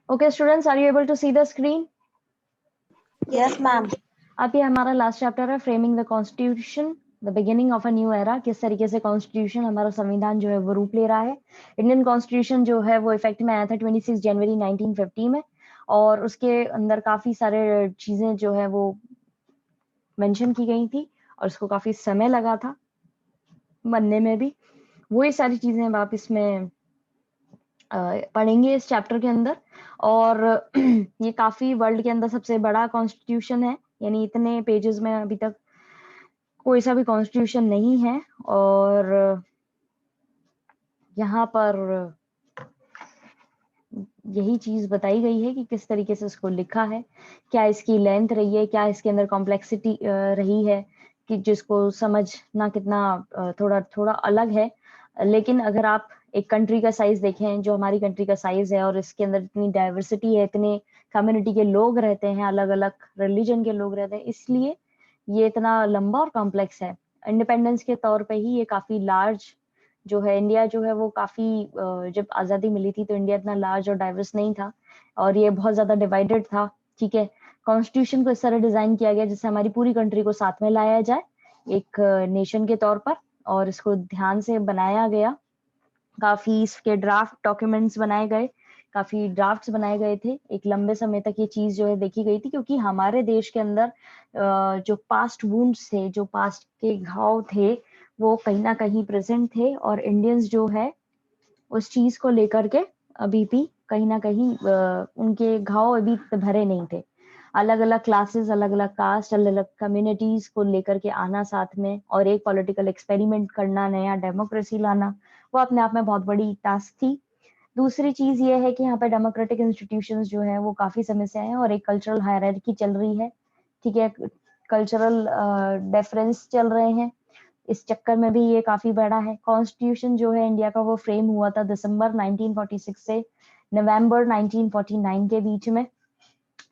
Okay, students, are you able to see the screen? Yes, ma'am. अब ये हमारा last chapter है, framing the constitution, the beginning of a new era. किस तरीके से constitution, हमारा संविधान जो है वो रूप ले रहा है। इंडियन कॉन्स्टिट्यूशन जो है वो इफेक्ट में आया था 26 जनवरी 1950 में, और उसके अंदर काफी सारे चीजें जो है वो मेंशन की गई थी, और उसको काफी समय लगा था बनने में भी। वही सारी चीजें अब आप इसमें पढ़ेंगे इस चैप्टर के अंदर। और ये काफी वर्ल्ड के अंदर सबसे बड़ा कॉन्स्टिट्यूशन है, यानी इतने पेजेस में अभी तक कोई सा भी कॉन्स्टिट्यूशन नहीं है। और यहाँ पर यही चीज बताई गई है कि किस तरीके से इसको लिखा है, क्या इसकी लेंथ रही है, क्या इसके अंदर कॉम्प्लेक्सिटी रही है, कि जिसको समझना कितना थोड़ा थोड़ा अलग है। लेकिन अगर आप एक कंट्री का साइज देखें, जो हमारी कंट्री का साइज है, और इसके अंदर इतनी डाइवर्सिटी है, इतने कम्युनिटी के लोग रहते हैं, अलग अलग रिलीजन के लोग रहते हैं, इसलिए ये इतना लंबा और कॉम्प्लेक्स है। इंडिपेंडेंस के तौर पे ही ये काफी लार्ज जो है, इंडिया जो है वो काफी जब आजादी मिली थी तो इंडिया इतना लार्ज और डाइवर्स नहीं था, और ये बहुत ज्यादा डिवाइडेड था। ठीक है, कॉन्स्टिट्यूशन को इस तरह डिजाइन किया गया जिससे हमारी पूरी कंट्री को साथ में लाया जाए एक नेशन के तौर पर, और इसको ध्यान से बनाया गया। काफी इसके ड्राफ्ट डॉक्यूमेंट्स बनाए गए, काफी ड्राफ्ट्स बनाए गए थे। एक लंबे समय तक ये चीज जो है देखी गई थी, क्योंकि हमारे देश के अंदर जो पास्ट वुंड्स थे, जो पास्ट के घाव थे, वो कहीं ना कहीं प्रेजेंट थे, और इंडियंस जो है उस चीज को लेकर के अभी भी कहीं ना कहीं उनके घाव अभी भरे नहीं थे। अलग अलग क्लासेस, अलग अलग कास्ट, अलग अलग कम्युनिटीज को लेकर के आना साथ में, और एक पॉलिटिकल एक्सपेरिमेंट करना, नया डेमोक्रेसी लाना, वो अपने आप में बहुत बड़ी टास्क थी। दूसरी चीज ये है कि यहाँ पे डेमोक्रेटिक इंस्टीट्यूशंस जो है वो काफी समय से हैं, और एक कल्चरल हायरार्की चल रही है। ठीक है, कल्चरल डिफरेंस चल रहे हैं, इस चक्कर में भी ये काफी बड़ा है। कॉन्स्टिट्यूशन जो है इंडिया का वो फ्रेम हुआ था दिसंबर 1946 से नवंबर 1949 के बीच में।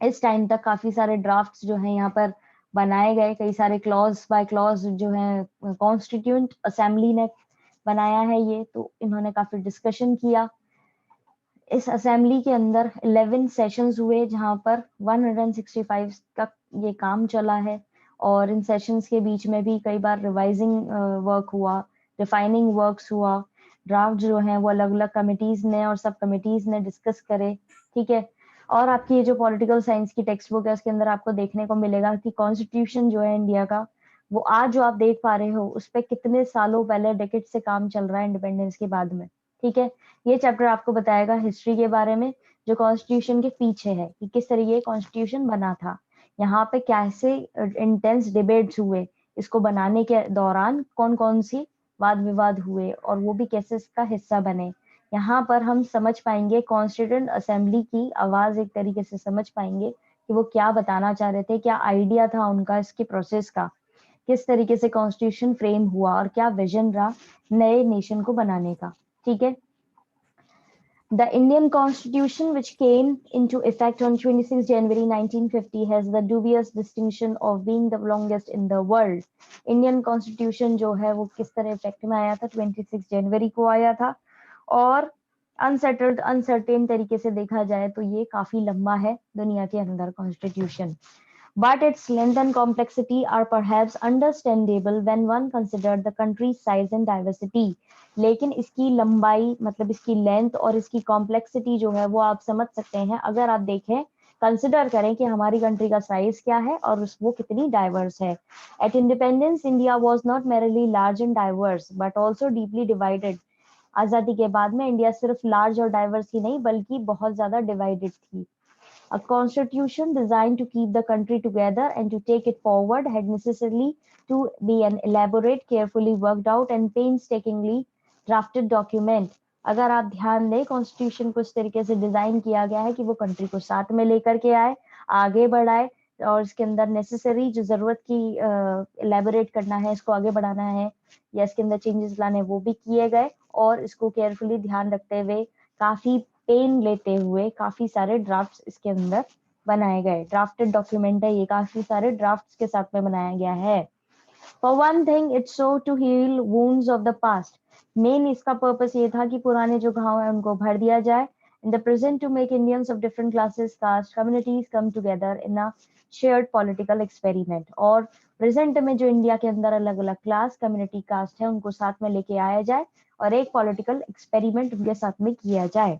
इस टाइम तक काफी सारे ड्राफ्ट्स जो है यहाँ पर बनाए गए, कई सारे क्लॉज बाय क्लॉज जो है कॉन्स्टिट्यूंट असेंबली ने बनाया है ये, तो इन्होंने काफी डिस्कशन किया। इस असेंबली के अंदर 11 सेशंस हुए, जहां पर 165 तक ये काम चला है, और इन सेशंस के बीच में भी कई बार रिवाइजिंग वर्क हुआ, रिफाइनिंग वर्क्स हुआ, ड्राफ्ट जो है वो अलग अलग कमिटीज ने और सब कमिटीज ने डिस्कस करे। ठीक है, और आपकी ये जो पॉलिटिकल साइंस की टेक्स्ट बुक है उसके अंदर आपको देखने को मिलेगा कि कॉन्स्टिट्यूशन जो है इंडिया का, वो आज जो आप देख पा रहे हो उस पर कितने सालों पहले डेकेड से काम चल रहा है इंडिपेंडेंस के बाद में। ठीक है, ये चैप्टर आपको बताएगा हिस्ट्री के बारे में, जो कॉन्स्टिट्यूशन के पीछे है, कि किस तरीके कॉन्स्टिट्यूशन बना था, यहाँ पे कैसे इंटेंस डिबेट्स हुए, इसको बनाने के दौरान कौन कौन सी वाद विवाद हुए, और वो भी कैसे इसका हिस्सा बने। यहाँ पर हम समझ पाएंगे कॉन्स्टिट्यूएंट असेंबली की आवाज, एक तरीके से समझ पाएंगे कि वो क्या बताना चाह रहे थे, क्या आइडिया था उनका इसके प्रोसेस का, किस तरीके से कॉन्स्टिट्यूशन फ्रेम हुआ, और क्या विजन रहा नए नेशन को बनाने का। ठीक है, the Indian Constitution, which came into effect on 26 January 1950, has the dubious distinction of being the longest in the world. Indian Constitution जो है वो किस तरह इफेक्ट में आया था, 26 जनवरी को आया था, और अनसेटल्ड अनसर्टेन तरीके से देखा जाए तो ये काफी लंबा है दुनिया के अंदर constitution. But its length and complexity are perhaps understandable when one considers the country's size and diversity. लेकिन इसकी लंबाई, मतलब इसकी लेंथ और इसकी कॉम्प्लेक्सिटी जो है वो आप समझ सकते हैं अगर आप देखें, कंसिडर करें कि हमारी कंट्री का साइज क्या है और वो कितनी डाइवर्स है। At independence India was not merely large and diverse but also deeply divided. आजादी के बाद में इंडिया सिर्फ लार्ज और डाइवर्स ही नहीं बल्कि बहुत ज्यादा डिवाइडेड थी। A constitution designed to keep the country together and to take it forward had necessarily to be an elaborate, carefully worked out and painstakingly drafted document. अगर आप ध्यान दें, कॉन्स्टिट्यूशन को इस तरीके से डिजाइन किया गया है कि वो कंट्री को साथ में लेकर के आए, आगे बढ़ाए, और इसके अंदर नेसेसरी जो जरूरत की एलेबोरेट करना है, इसको आगे बढ़ाना है या इसके अंदर चेंजेस लाने, वो भी किए गए, और इसको केयरफुली ध्यान रखते हुए, काफी पेन लेते हुए काफी सारे ड्राफ्ट्स इसके अंदर बनाए गए। ड्राफ्टेड डॉक्यूमेंट है ये, काफी सारे ड्राफ्ट्स के साथ में बनाया गया है। For one thing it's so to heal wounds of the past. Main इसका पर्पस ये था कि पुराने जो घाव है उनको भर दिया जाए, in the present to make Indians of different classes, caste, communities come together in a shared political experiment. और प्रेजेंट में जो इंडिया के अंदर अलग अलग क्लास, कम्युनिटी, कास्ट है, उनको साथ में लेके आया जाए और एक पॉलिटिकल एक्सपेरिमेंट उनके साथ में किया जाए.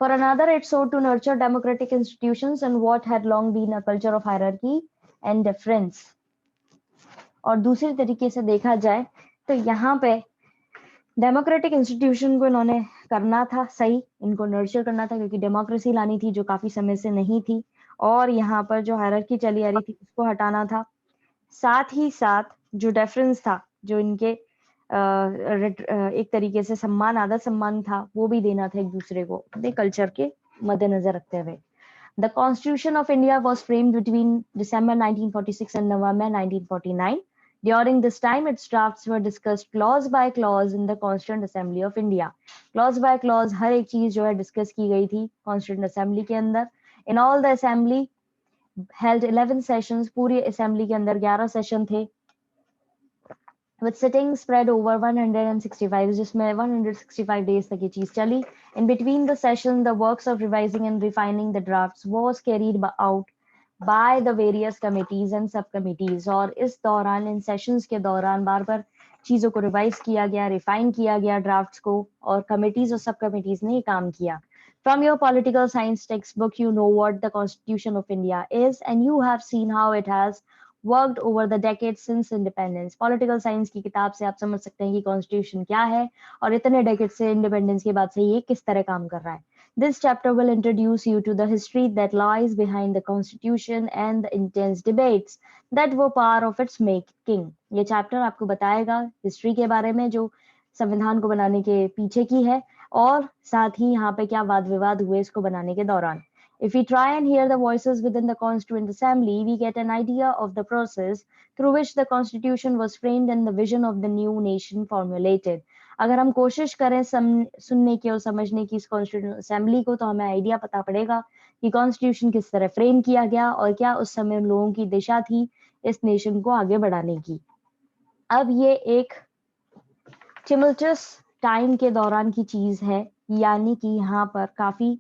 For another, it sought to nurture democratic institutions and what had long been a culture of hierarchy and difference. और दूसरी तरीके से देखा जाए तो यहाँ पे डेमोक्रेटिक इंस्टीट्यूशन को इन्होंने करना था सही, इनको नर्चर करना था क्योंकि डेमोक्रेसी लानी थी जो काफी समय से नहीं थी, और यहाँ पर जो हायरार्की चली आ रही थी उसको हटाना था. साथ ही साथ जो डिफरेंस था, जो इनके एक तरीके से सम्मान, आदर सम्मान था, वो भी देना था एक दूसरे को अपने कल्चर के मद्देनजर रखते हुए. The Constitution of India was framed between December 1946 and November 1949. During this time, its drafts were discussed clause by clause in the Constituent Assembly of India. Clause by clause हर एक चीज जो है डिस्कस की गई थी Constituent Assembly के अंदर. In all the Assembly held 11 sessions. पूरी Assembly के अंदर 11 सेशन थे. With sitting spread over 165, जिसमें 165 days तक ये चीज चली. In between the session, the works of revising and refining the drafts was carried out by the various committees and subcommittees. और इस दौरान, इन सेशंस के दौरान बार बार चीजों को रिवाइज किया गया, रिफाइन किया गया ड्राफ्ट्स को, और कमिटीज और सब कमिटीज ने ये काम किया. From your political science textbook, you know what the Constitution of India is, and you have seen how it has worked over the decades since independence. Political science की किताब से आप समझ सकते हैं कि कॉन्स्टिट्यूशन क्या है और इतने डेकेड से इंडिपेंडेंस के बाद से ये किस तरह काम कर रहा है. This chapter will introduce you to the history that lies behind the Constitution and the intense debates that were part of its making. ये चैप्टर आपको बताएगा हिस्ट्री के बारे में जो संविधान को बनाने के पीछे की है, और साथ ही यहाँ पे क्या वाद विवाद हुए इसको बनाने के दौरान. If we try and hear the voices within the Constituent Assembly, we get an idea of the process through which the Constitution was framed and the vision of the new nation formulated. अगर हम कोशिश करें सुनने की और समझने की इस कॉन्स्टिट्यूशन असेंबली को, तो हमें आइडिया पता पड़ेगा कि कॉन्स्टिट्यूशन किस तरह फ्रेम किया गया और क्या उस समय उन लोगों की दिशा थी इस नेशन को आगे बढ़ाने की. अब ये एक टिमल्टस टाइम के दौरान की चीज है, यानी कि यहाँ पर काफी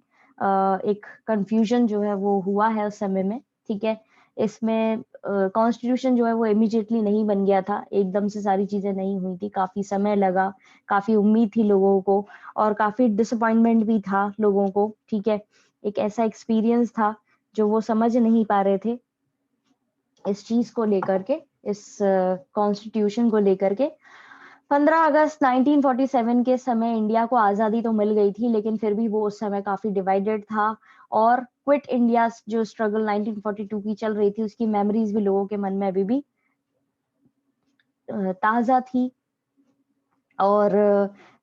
एक कंफ्यूजन जो है वो हुआ है उस समय में. ठीक है, इसमें कॉन्स्टिट्यूशन जो है वो इमीडिएटली नहीं बन गया था, एकदम से सारी चीजें नहीं हुई थी, काफी समय लगा, काफी उम्मीद थी लोगों को और काफी डिसअपॉइंटमेंट भी था लोगों को. ठीक है, एक ऐसा एक्सपीरियंस था जो वो समझ नहीं पा रहे थे इस चीज को लेकर के, इस कॉन्स्टिट्यूशन को लेकर के. 15 अगस्त 1947 के समय इंडिया को आजादी तो मिल गई थी, लेकिन फिर भी वो उस समय काफी डिवाइडेड था, और क्विट इंडिया जो स्ट्रगल 1942 की चल रही थी उसकी मेमोरीज भी लोगों के मन में अभी भी ताजा थी. और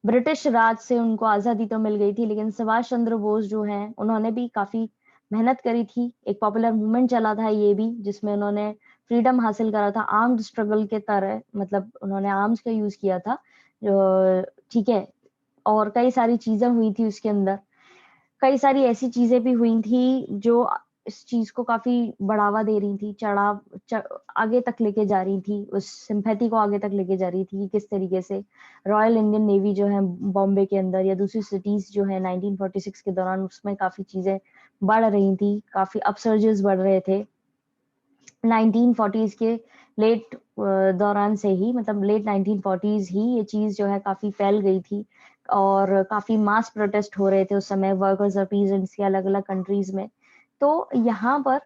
ब्रिटिश राज से उनको आजादी तो मिल गई थी, लेकिन सुभाष चंद्र बोस जो हैं उन्होंने भी काफी मेहनत करी थी. एक पॉपुलर मूवमेंट चला था ये भी, जिसमें उन्होंने फ्रीडम हासिल करा था आर्म्ड स्ट्रगल के तरह, मतलब उन्होंने आर्म्स का यूज किया था. ठीक है, और कई सारी चीजें हुई थी उसके अंदर, कई सारी ऐसी चीजें भी हुई थी जो इस चीज को काफी बढ़ावा दे रही थी, आगे तक लेके जा रही थी, उस सिंपैथी को आगे तक लेके जा रही थी कि किस तरीके से रॉयल इंडियन नेवी जो है बॉम्बे के अंदर या दूसरी सिटीज जो है 1946 के दौरान उसमें काफी चीजें बढ़ रही थी, काफी अपसर्जेस बढ़ रहे थे 1940s के लेट दौरान से ही, मतलब लेट 1940s ही ये चीज जो है काफी फैल गई थी और काफी मास प्रोटेस्ट हो रहे थे उस समय वर्कर्स और पीजेंट्स के अलग अलग कंट्रीज में. तो यहाँ पर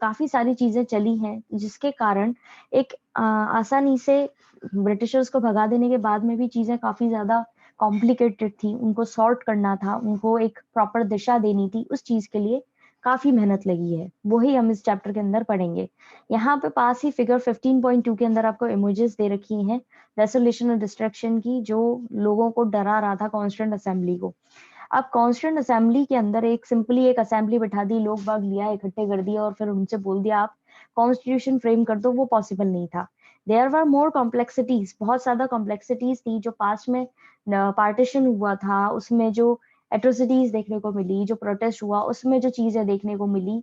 काफी सारी चीजें चली हैं जिसके कारण एक आसानी से ब्रिटिशर्स को भगा देने के बाद में भी चीजें काफी ज्यादा कॉम्प्लिकेटेड थी, उनको सॉर्ट करना था, उनको एक प्रॉपर दिशा देनी थी, उस चीज के लिए काफी मेहनत लगी है. वही हम इस चैप्टर के अंदर पढ़ेंगे. यहाँ पे पास ही फिगर 15.2 के अंदर आपको इमेजेस दे रखी हैं रेसोल्यूशन और डिस्ट्रक्शन की, जो लोगों को डरा रहा था कॉन्स्टिट्यूएंट असेंबली को. अब कॉन्स्टिट्यूएंट असेंबली के अंदर एक सिंपली एक असेंबली बैठा दी, लोग बाग लिया, इकट्ठे कर दिया और फिर उनसे बोल दिया आप कॉन्स्टिट्यूशन फ्रेम कर दो, वो पॉसिबल नहीं था. देयर वर मोर कॉम्प्लेक्सिटीज, बहुत ज्यादा कॉम्प्लेक्सिटीज थी. जो पास्ट में पार्टीशन हुआ था उसमें जो एट्रोसिटीज देखने को मिली, जो प्रोटेस्ट हुआ उसमें जो चीजें देखने को मिली,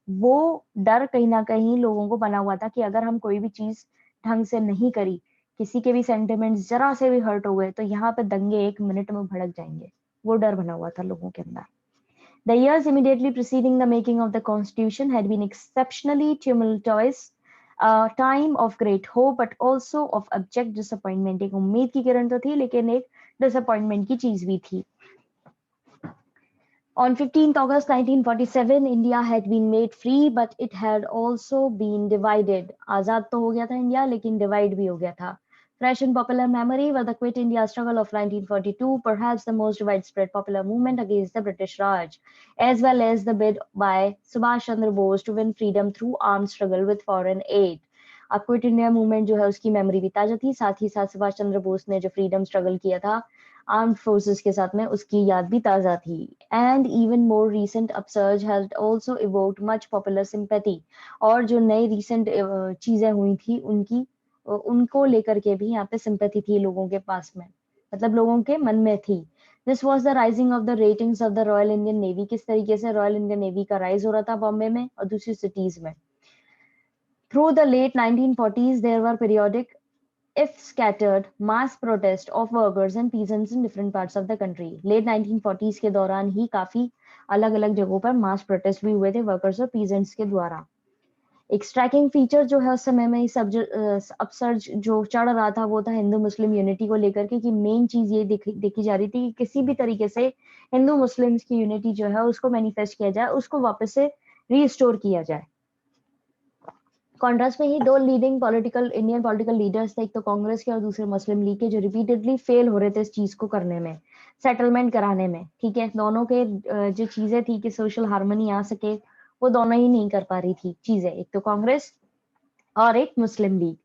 वो डर कहीं ना कहीं लोगों को बना हुआ था कि अगर हम कोई भी चीज ढंग से नहीं करी, किसी के भी सेंटिमेंट्स जरा से भी हर्ट हो गए तो यहाँ पे दंगे 1 मिनट में भड़क जाएंगे. वो डर बना हुआ था लोगों के अंदर. The years immediately preceding the making of the Constitution had been exceptionally tumultuous, a time of great hope but also of abject disappointment. एक उम्मीद की किरण तो थी लेकिन एक disappointment की चीज भी थी. On 15th August 1947, India had been made free, but it had also been divided. आजाद तो हो गया था इंडिया, लेकिन डिवाइड भी हो गया था. Fresh in popular memory were the Quit India struggle of 1942, perhaps the most widespread popular movement against the British Raj, as well as the bid by Subhash Chandra Bose to win freedom through armed struggle with foreign aid. अब quit India movement जो है उसकी memory भी ताजा थी, साथ ही साथ सुभाष चंद्र बोस ने जो फ्रीडम स्ट्रगल किया था आर्म्ड फोर्सेस के साथ में, उसकी याद भी ताजा थी. And even more recent upsurge has also evoked much popular sympathy. और जो नई रीसेंट चीजें हुई थी उनको लेकर के भी यहाँ पे सिंपैथी थी लोगों के पास में, मतलब लोगों के मन में थी. This was the rising of the ratings of the royal Indian navy. किस तरीके से रॉयल इंडियन नेवी का राइज हो रहा था बॉम्बे में और दूसरी सिटीज में. Through the late 1940s, there were periodic, if scattered, mass protests of workers and peasants in different parts of the country. Late 1940s के दौरान ही काफी अलग अलग जगहों पर मास प्रोटेस्ट भी हुए थे वर्कर्स और पीजेंट्स के द्वारा. एक स्ट्राइकिंग फीचर जो है उस समय में अपसर्ज जो चढ़ रहा था वो था हिंदू मुस्लिम यूनिटी को लेकर के, कि मेन चीज ये देखी जा रही थी कि किसी भी तरीके से हिंदू मुस्लिम्स की यूनिटी जो है उसको मैनिफेस्ट किया जाए, उसको वापस से रीस्टोर किया जाए. कॉन्ट्रास्ट में ही दो लीडिंग इंडियन पॉलिटिकल लीडर्स थे, एक तो कांग्रेस के और दूसरे मुस्लिम लीग के, जो रिपीटेडली फेल हो रहे थे इस चीज को करने में, सेटलमेंट कराने में. ठीक है, दोनों के जो चीजें थी कि सोशल हार्मनी आ सके, वो दोनों ही नहीं कर पा रही थी चीजें, एक तो कांग्रेस और एक मुस्लिम लीग.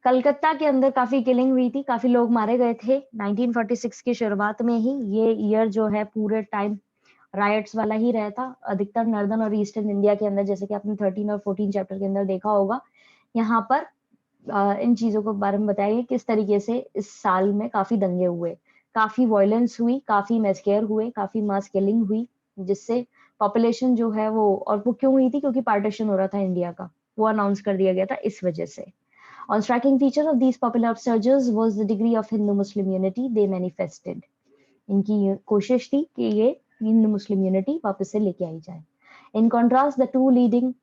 कलकत्ता के अंदर काफी किलिंग हुई थी, काफी लोग मारे गए थे 1946 की शुरुआत में ही. ये ईयर जो है पूरे टाइम राइट्स वाला ही रहा था, अधिकतर नॉर्दर्न और ईस्टर्न इंडिया के अंदर, जैसे कि आपने 13 और 14 चैप्टर के अंदर देखा होगा. यहाँ पर इन चीजों के बारे में बताया किस तरीके से इस साल में काफी दंगे हुए, काफी वायलेंस हुई, काफी मैसकेयर हुए, काफी मास किलिंग हुई, जिससे पॉपुलेशन जो है और वो क्यों हुई थी, क्योंकि पार्टीशन हो रहा था इंडिया का, वो अनाउंस कर दिया गया था इस वजह से. On striking feature of these popular upsurges was the degree of Hindu-Muslim unity they manifested. इनकी कोशिश थी कि ये हिंदू मुस्लिम यूनिटी वापस से लेके आई जाए. In contrast, the two leading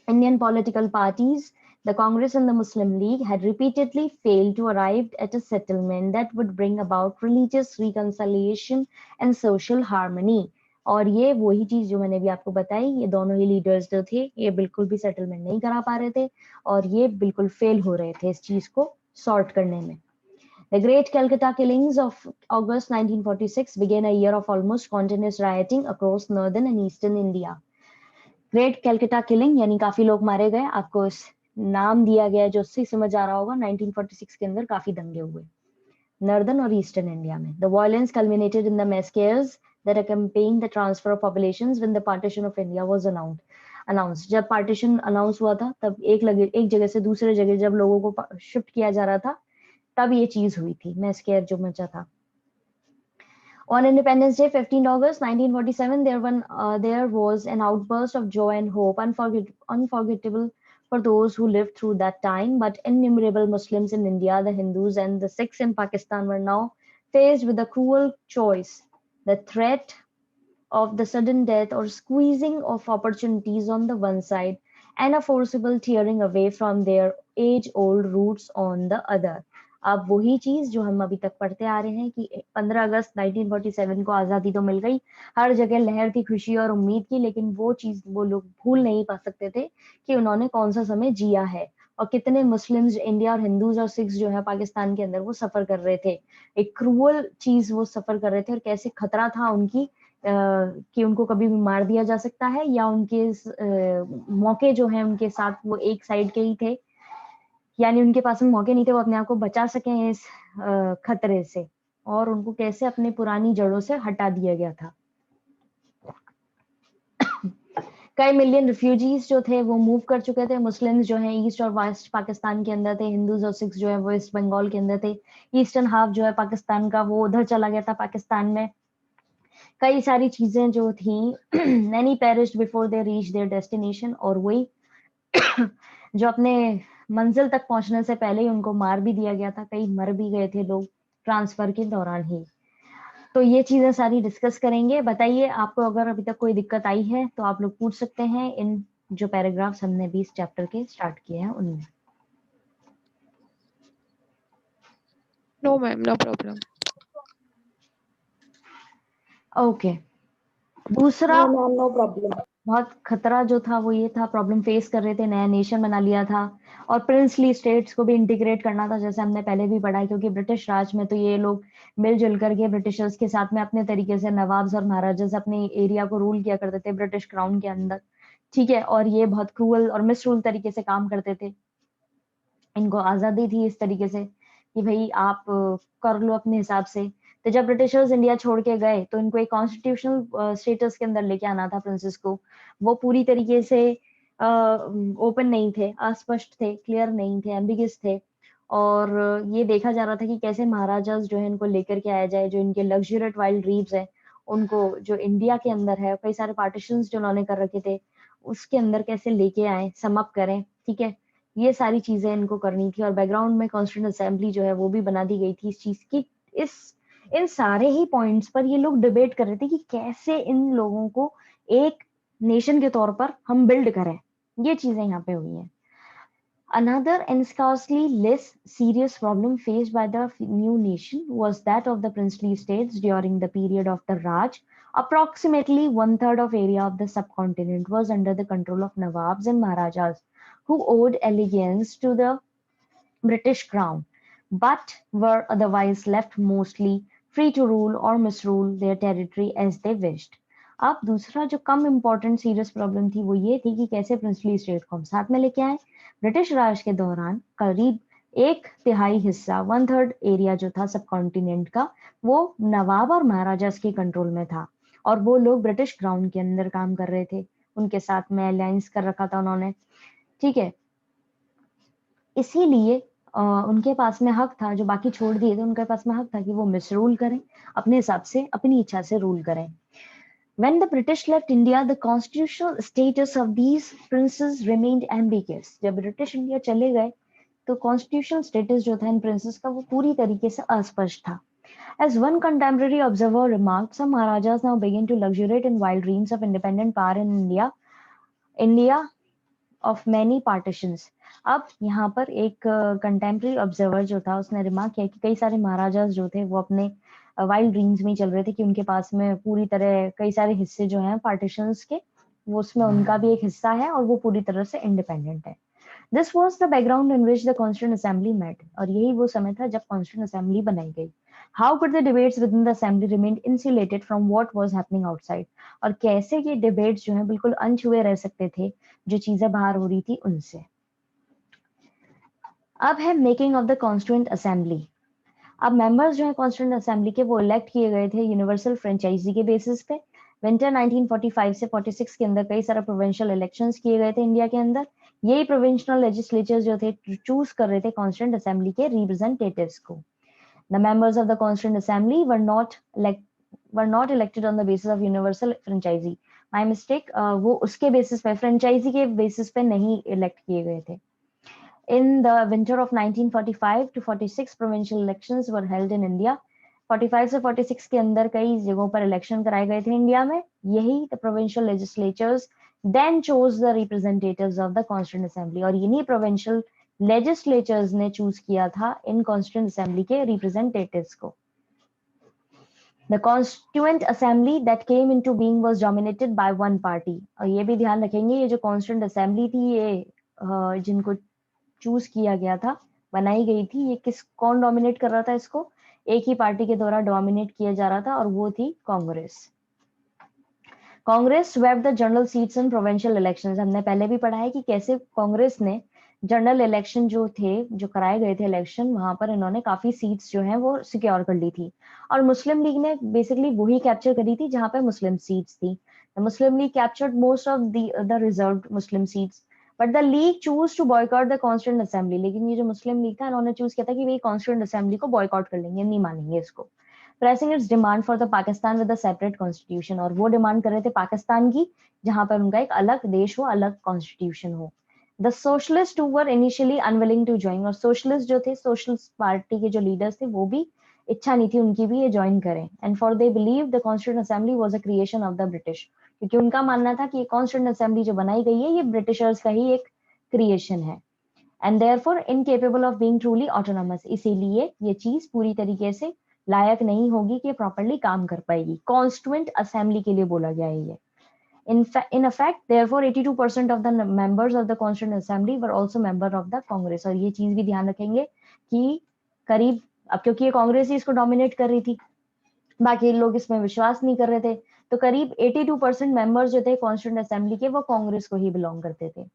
Indian political parties, the Congress and the Muslim League, had repeatedly failed to arrive at a settlement that would bring about religious reconciliation and social harmony. और ये वही चीज जो मैंने भी आपको बताई, ये दोनों ही लीडर्स जो थे ये बिल्कुल भी सेटलमेंट नहीं करा पा रहे थे और ये बिल्कुल फेल हो रहे थे इस चीज को सॉर्ट करने में. The Great Calcutta Killings of August 1946 began a year of almost continuous rioting across northern and eastern India. Great Calcutta Killing यानी काफी लोग मारे गए, आपको इस नाम दिया गया जो उससे समझ आ रहा होगा. 1946 के अंदर काफी दंगे हुए नॉर्दर्न और ईस्टर्न इंडिया में. The violence culminated in the massacres that accompanied the transfer of populations when the partition of India was announced. जब पार्टीशन अनाउंस हुआ था तब एक जगह से दूसरे जगह जब लोगों को शिफ्ट किया जा रहा था तब ये चीज हुई थी, मैसकेयर जो मचा था. On Independence Day, 15 August 1947, there was an outburst of joy and hope, unforgettable for those who lived through that time. But innumerable Muslims in India, the Hindus and the Sikhs in Pakistan were now faced with a cruel choice: the threat of the sudden death or squeezing of opportunities on the one side, and a forcible tearing away from their age-old roots on the other. अब वही चीज जो हम अभी तक पढ़ते आ रहे हैं कि 15 अगस्त 1947 को आजादी तो मिल गई, हर जगह लहर थी खुशी और उम्मीद की, लेकिन वो चीज वो लोग भूल नहीं पा सकते थे कि उन्होंने कौन सा समय जिया है और कितने मुस्लिम्स इंडिया और हिंदूज और सिख्स जो है पाकिस्तान के अंदर वो सफर कर रहे थे. एक क्रूअल चीज वो सफर कर रहे थे और कैसे खतरा था उनकी कि उनको कभी भी मार दिया जा सकता है, या उनके मौके जो है उनके साथ वो एक साइड के ही थे, यानी उनके पास में मौके नहीं थे वो अपने आप को बचा सके इस खतरे से, और उनको कैसे अपने पुरानी जड़ों से हटा दिया गया था. कई मिलियन रिफ्यूजीज जो थे वो मूव कर चुके थे. मुस्लिम्स जो है ईस्ट और वेस्ट पाकिस्तान के अंदर थे, हिंदूज और सिख्स जो है वो वेस्ट बंगाल के अंदर थे, ईस्टर्न हाफ जो है पाकिस्तान का वो उधर चला गया था पाकिस्तान में. कई सारी चीजें जो थी many perished before they reached their destination, और वही जो अपने मंजिल तक पहुंचने से पहले ही उनको मार भी दिया गया था, कई मर भी गए थे लोग ट्रांसफर के दौरान ही. तो तो ये चीजें सारी डिस्कस करेंगे। बताइए आपको अगर अभी तक कोई दिक्कत आई है तो आप लोग पूछ सकते हैं इन जो पैराग्राफ्स हमने 20 चैप्टर के स्टार्ट किए हैं उनमें। No ma'am, no problem. Okay, दूसरा No, ma'am, no problem. बहुत खतरा जो था वो ये था, प्रॉब्लम फेस कर रहे थे, नया नेशन बना लिया था और प्रिंसली स्टेट्स को भी इंटीग्रेट करना था, जैसे हमने पहले भी पढ़ा है, क्योंकि ब्रिटिश राज में तो ये लोग मिलजुल करके ब्रिटिशर्स के साथ में अपने तरीके से नवाब्स और महाराजास अपने एरिया को रूल किया करते थे ब्रिटिश क्राउन के अंदर, ठीक है। और ये बहुत क्रूअल और मिसरूल तरीके से काम करते थे। इनको आजादी थी इस तरीके से कि भाई आप कर लो अपने हिसाब से। तो जब ब्रिटिशर्स इंडिया छोड़ के गए तो इनको एक कॉन्स्टिट्यूशनल स्टेटस के अंदर लेके आना था प्रिंसेस को। वो पूरी तरीके से ओपन नहीं थे, अस्पष्ट थे, क्लियर नहीं थे, एम्बिगस थे। और ये देखा जा रहा था कि कैसे महाराजास जो है इनको लेकर के आया जाए, जो इनके लग्जरियट वाइल्ड ड्रीम्स है उनको जो इंडिया के अंदर है, कई सारे पार्टीशंस जो उन्होंने कर रखे थे उसके अंदर कैसे लेके आए, समअप करें, ठीक है। ये सारी चीजें इनको करनी थी और बैकग्राउंड में कॉन्स्टिट्यूंट असेंबली जो है वो भी बना दी गई थी इस चीज की। इस इन सारे ही पॉइंट्स पर ये लोग डिबेट कर रहे थे कि कैसे इन लोगों को एक नेशन के तौर पर हम बिल्ड करें। ये चीजें यहाँ पे हुई हैं। Another and scarcely less serious problem faced by the new nation was that of the princely states during the period of the Raj. Approximately one-third of area of the subcontinent was under the control of Nawabs and Maharajas, who owed allegiance to the British crown, but were otherwise left mostly free to rule or misrule their territory as they wished. अब दूसरा जो कम important serious problem थी वो ये थी कि कैसे princely state को हम साथ में लेके आए। ब्रिटिश राज के दौरान करीब 1/3 हिस्सा, 1/3 एरिया जो था सब कॉन्टिनेंट का, वो नवाब और महाराजास के कंट्रोल में था और वो लोग ब्रिटिश क्राउन के अंदर काम कर रहे थे, उनके साथ में अलायंस कर रखा था उन्होंने, ठीक है। इसीलिए उनके पास में हक था, जो बाकी छोड़ दिए थे उनके पास में हक था कि वो मिसरूल करें, अपने हिसाब से अपनी इच्छा से रूल करें। When the British left India, the constitutional status of these princes remained ambiguous. जब ब्रिटिश इंडिया चले गए तो कॉन्स्टिट्यूशनल स्टेटस जो था इन प्रिंसेस का वो पूरी तरीके से अस्पष्ट था। As one contemporary observer remarked, some Maharajas now began to luxuriate in wild dreams of independent power in India of many partitions. अब यहाँ पर एक कंटेम्प्रेरी ऑब्जर्वर जो था उसने रिमार्क किया कि कई सारे महाराजास जो थे वो अपने वाइल्ड ड्रीम्स में चल रहे थे कि उनके पास में पूरी तरह कई सारे हिस्से जो हैं पार्टीशंस के, वो उसमें उनका भी एक हिस्सा है और वो पूरी तरह से इंडिपेंडेंट है। This was the background in which the constituent assembly met, और यही वो समय था जब कॉन्स्टिट्यूंट असेंबली बनाई गई। How could the debates with in the assembly remain insulated from what was happening outside, और कैसे ये डिबेट्स जो हैं बिल्कुल अनछुए रह सकते थे जो चीजें बाहर हो रही थी उनसे। अब है making of the constituent assembly. अब मेंबर्स जो है कॉन्स्टिट्यूंट असेंबली के वो इलेक्ट किए गए थे यूनिवर्सल फ्रेंचाइजी के बेसिस पे। विंटर 1945 से 46 के अंदर कई सारे प्रोविंशियल इलेक्शंस किए गए थे इंडिया के अंदर। यही प्रोविंशियल लेजिस्लेचर जो थे चूज कर रहे थे कॉन्स्टिट्यूंट असेंबली के रिप्रेजेंटेटिव्स को। The members of the constituent assembly were not elected on the basis of universal franchise. My mistake, वो उसके बेसिस पे, फ्रेंचाइजी के बेसिस पे नहीं इलेक्ट किए गए थे। In the winter of 1945 to 46, provincial elections were held in India. 45 से 46 के अंदर कई जगहों पर इलेक्शन कराए गए थे इंडिया में। यही the provincial legislatures then chose the representatives of the constituent assembly, और इन्हीं provincial legislatures ने चूज किया था इन constituent assembly के representatives को। The constituent assembly that came into being was dominated by one party, और ये भी ध्यान रखेंगे ये जो constituent assembly थी ये जिनको चूज किया गया था, बनाई गई थी, ये कौन डोमिनेट कर रहा था इसको? एक ही पार्टी के द्वारा डोमिनेट किया जा रहा था और वो थी Congress. Congress swept the general seats in provincial elections. हमने पहले भी पढ़ा है कि कैसे कांग्रेस ने जनरल इलेक्शन जो थे, जो कराए गए थे इलेक्शन, वहां पर इन्होंने काफी सीट्स जो हैं वो सिक्योर कर ली थी। और मुस्लिम लीग ने बेसिकली वही कैप्चर करी थी जहां पर मुस्लिम सीट्स थी। Muslim league captured most of the reserved Muslim seats, but the league chose to boycott the constituent assembly. लेकिन ये जो मुस्लिम लीग था इन्होंने चूज किया था कि वे कॉन्स्टिट्यूंट असेंबली को बॉयकॉट कर लेंगे, नहीं मानेंगे इसको। Pressing it's demand for the Pakistan with a separate constitution, और वो डिमांड कर रहे थे पाकिस्तान की जहां पर उनका एक अलग देश हो, अलग कॉन्स्टिट्यूशन हो। The socialist who were initially unwilling to join, और सोशलिस्ट जो थे, सोशलिस्ट पार्टी के जो लीडर्स थे वो भी इच्छा नहीं थी उनकी भी ये ज्वाइन करें। And for they believe the constituent assembly was a creation of the British, क्योंकि उनका मानना था कि ये कॉन्स्टिट्यूंट असेंबली जो बनाई गई है ये ब्रिटिशर्स का ही एक क्रिएशन है। And therefore incapable of being truly autonomous, इसीलिए ये चीज पूरी तरीके से लायक नहीं होगी कि प्रॉपर्ली काम कर पाएगी। कॉन्स्टिट्यूएंट असेंबली के लिए बोला गया है ये। In effect, therefore, 82% of the members of the Constituent Assembly were also member of the Congress। और ये चीज भी ध्यान रखेंगे कि करीब, अब क्योंकि ये कांग्रेस ही इसको डोमिनेट कर रही थी, बाकी लोग इसमें विश्वास नहीं कर रहे थे, तो करीब 82% मेंबर्स जो थे कॉन्स्टिट्यूंट असेंबली के वो कांग्रेस को ही बिलोंग करते थे।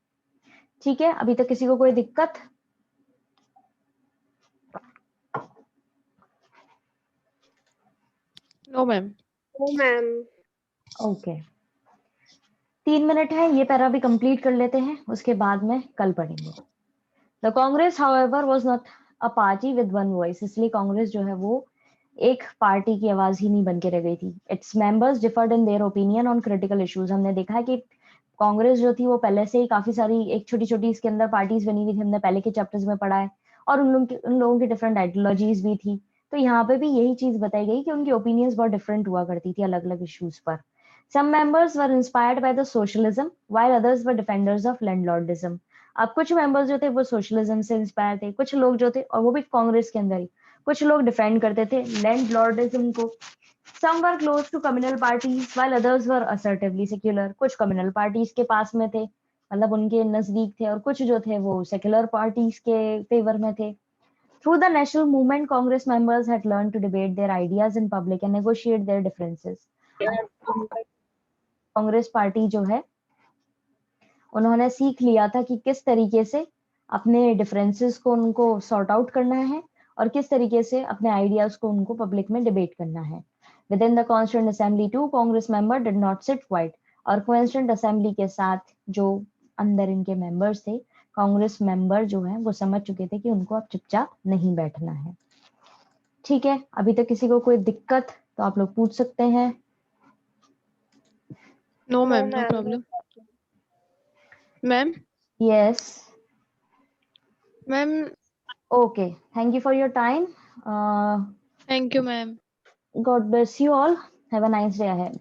ठीक है, अभी तक किसी को कोई दिक्कत? No ma'am. No, ma'am. Okay, 3 minute है, ये पैरा भी कंप्लीट कर लेते हैं, उसके बाद में कल पढ़ेंगे। The Congress however was not a party with one voice, इसलिए कांग्रेस जो है वो एक पार्टी की आवाज ही नहीं बन के रह गई थी। Its members deferred in their opinion on critical issues. हमने देखा है कि कांग्रेस जो थी वो पहले से ही काफी सारी एक छोटी छोटी इसके अंदर पार्टीज बनी हुई थी, हमने पहले के चैप्टर्स में पढ़ा है, और उन लोगों की डिफरेंट आइडियोलॉजीज भी थी। तो यहाँ पे भी यही चीज बताई गई कि उनकी ओपिनियंस बहुत डिफरेंट हुआ करती थी अलग अलग इश्यूज पर। Some members were inspired by the socialism, while others were defenders of landlordism। अब कुछ मेंबर्स जो थे वो सोशलिज्म से इंस्पायर थे, कुछ लोग जो थे, और वो भी कांग्रेस के अंदर ही, कुछ लोग डिफेंड करते थे लैंडलॉर्डिज्म को। Some were close to communal parties, while others were assertively secular। कुछ कम्युनल पार्टीज के पास में थे, मतलब उनके नजदीक थे, और कुछ जो थे वो सेक्युलर पार्टीज के फेवर में थे। Through the national movement, Congress members had learned to debate their ideas in public and negotiate their differences। Congress party जो है उन्होंने सीख लिया था कि किस तरीके से अपने डिफरेंसेस को उनको सॉर्ट आउट करना है, और किस तरीके से अपने आइडियाज को उनको पब्लिक में डिबेट करना है। Within the constituent assembly two Congress member did not sit quiet. और कॉन्स्टिट्यूंट असेंबली के साथ जो अंदर इनके मेंबर्स थे, कांग्रेस मेंबर जो है वो समझ चुके थे कि उनको अब चुपचाप नहीं बैठना है। ठीक है, अभी तक किसी को कोई दिक्कत तो आप लोग पूछ सकते हैं। No No, ma'am, no ma'am. Problem. Ma'am. Yes, ma'am. Okay, thank you for your time. Thank you ma'am. God bless you all. Have a nice day ahead.